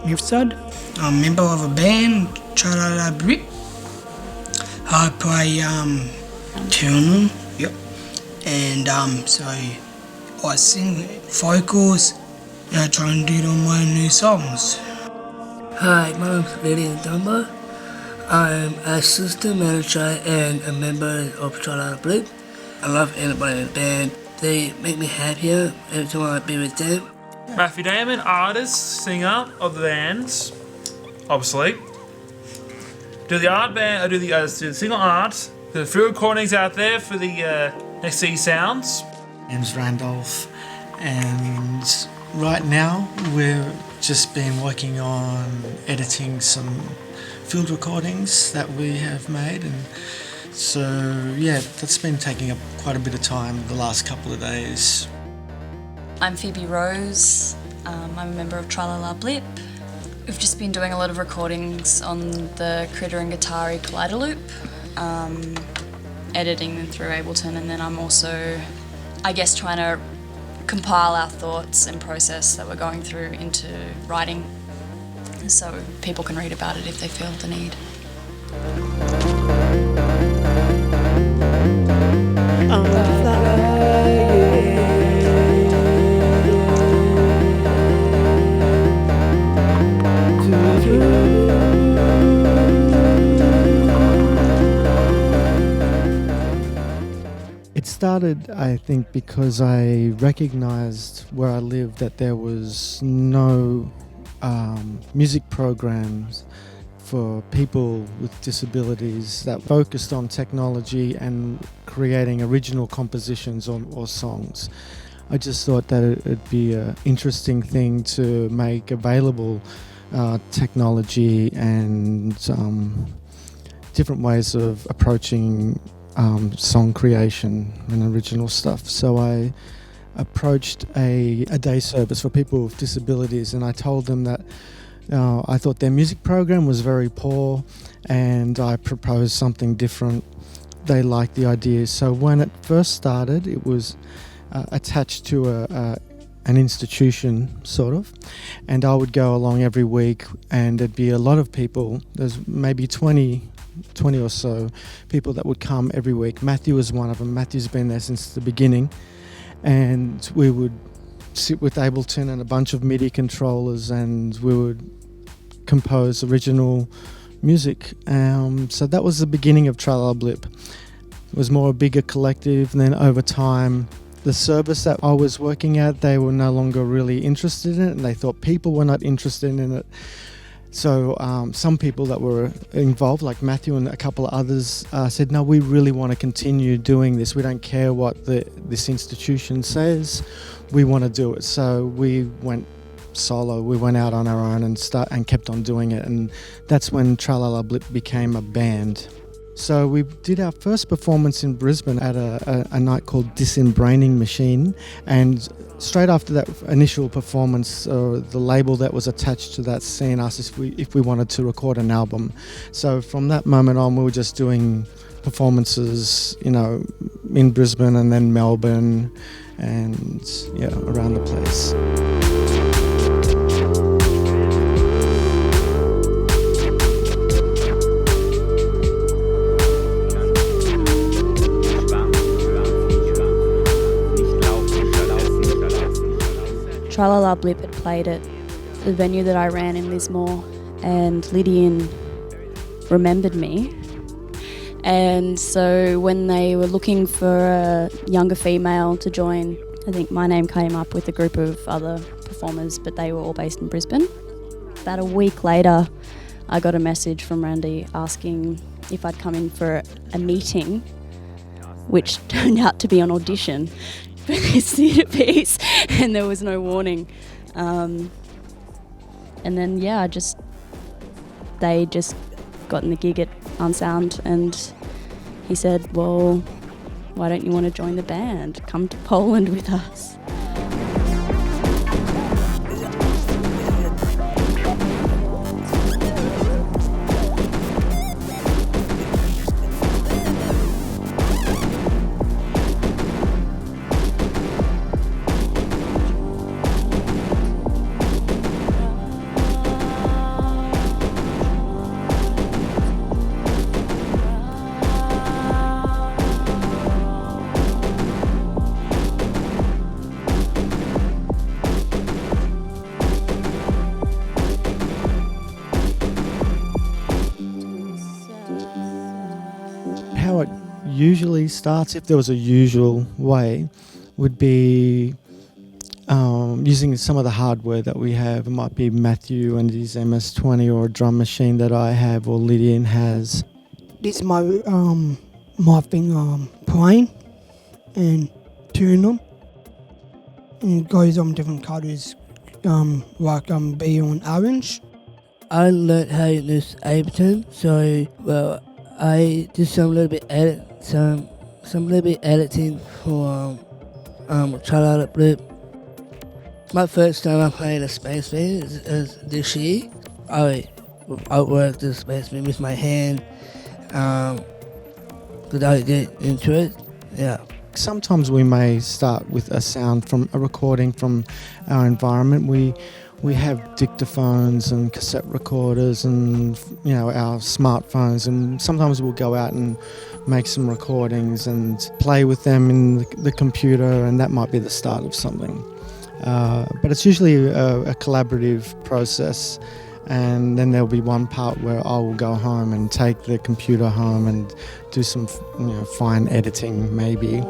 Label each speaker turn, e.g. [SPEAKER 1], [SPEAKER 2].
[SPEAKER 1] Mifsad. I'm a member of a band, Tralala Blip. I play Personen, yep. And so I sing vocals and I try and do it on my new songs.
[SPEAKER 2] Hi, my name's Mitgliedern. I'm assistant manager and a member of Tralala Blip. I love everybody in the band. They make me happier every time I be with them.
[SPEAKER 3] Matthew Damon, artist, singer of the band, obviously. Do the art band, I do the single art. There's a few recordings out there for the Next C Sounds.
[SPEAKER 4] My name's Randolph, and right now we've just been working on editing some field recordings that we have made, and so yeah, that's been taking up quite a bit of time the last couple of days.
[SPEAKER 5] I'm Phoebe Rose, I'm a member of Tralala Blip. We've just been doing a lot of recordings on the Critter and Guitari Collider Loop, editing them through Ableton, and then I'm also, I guess, trying to compile our thoughts and process that we're going through into writing so people can read about it if they feel the need.
[SPEAKER 4] It started, I think, because I recognised where I lived that there was no music programs for people with disabilities that focused on technology and creating original compositions or songs. I just thought that it'd be an interesting thing to make available, technology and different ways of approaching song creation and original stuff. So I approached a day service for people with disabilities, and I told them that I thought their music program was very poor and I proposed something different. They liked the idea. So when it first started, it was attached to an institution, sort of, and I would go along every week, and there'd be a lot of people. There's maybe 20 or so people that would come every week. Matthew was one of them. Matthew's been there since the beginning, and we would sit with Ableton and a bunch of Midi-Controllers, and we would compose original music. So that was the beginning of Tralala Blip. It was more a bigger collective, and then over time the service that I was working at, they were no longer really interested in it, and they thought people were not interested in it. So some people that were involved, like Matthew and a couple of others, said, no, we really want to continue doing this. We don't care what this institution says. We want to do it. So we went solo. We went out on our own and kept on doing it. And that's when Tralala Blip became a band. So we did our first performance in Brisbane at a night called Disembraining Machine, and straight after that initial performance, the label that was attached to that scene asked us if we wanted to record an album. So from that moment on, we were just doing performances, in Brisbane and then Melbourne and around the place.
[SPEAKER 6] Tralala Blip had played at the venue that I ran in Lismore, and Lydian remembered me. And so when they were looking for a younger female to join, I think my name came up with a group of other performers, but they were all based in Brisbane. About a week later, I got a message from Randy asking if I'd come in for a meeting, which turned out to be an audition for this theatre piece, and there was no warning. And then they just got in the gig at Unsound, and he said, well, why don't you want to join the band? Come to Poland with us.
[SPEAKER 4] usually starts, if there was a usual way, would be using some of the hardware that we have. It might be Matthew and his MS-20 or a drum machine that I have or Lydian has.
[SPEAKER 7] This is my thing, playing and tune them. And it goes on different colours, like B on orange.
[SPEAKER 2] I learned how to use Ableton, so I did some little bit editing for Tralala Blip. My first time I played a space band is this year. I outworked the space band with my hand, because I get into it. Yeah.
[SPEAKER 4] Sometimes we may start with a sound from a recording from our environment. We have dictaphones and cassette recorders and our smartphones, and sometimes we'll go out and make some recordings and play with them in the computer, and that might be the start of something. But it's usually a collaborative process, and then there'll be one part where I will go home and take the computer home and do some fine editing maybe.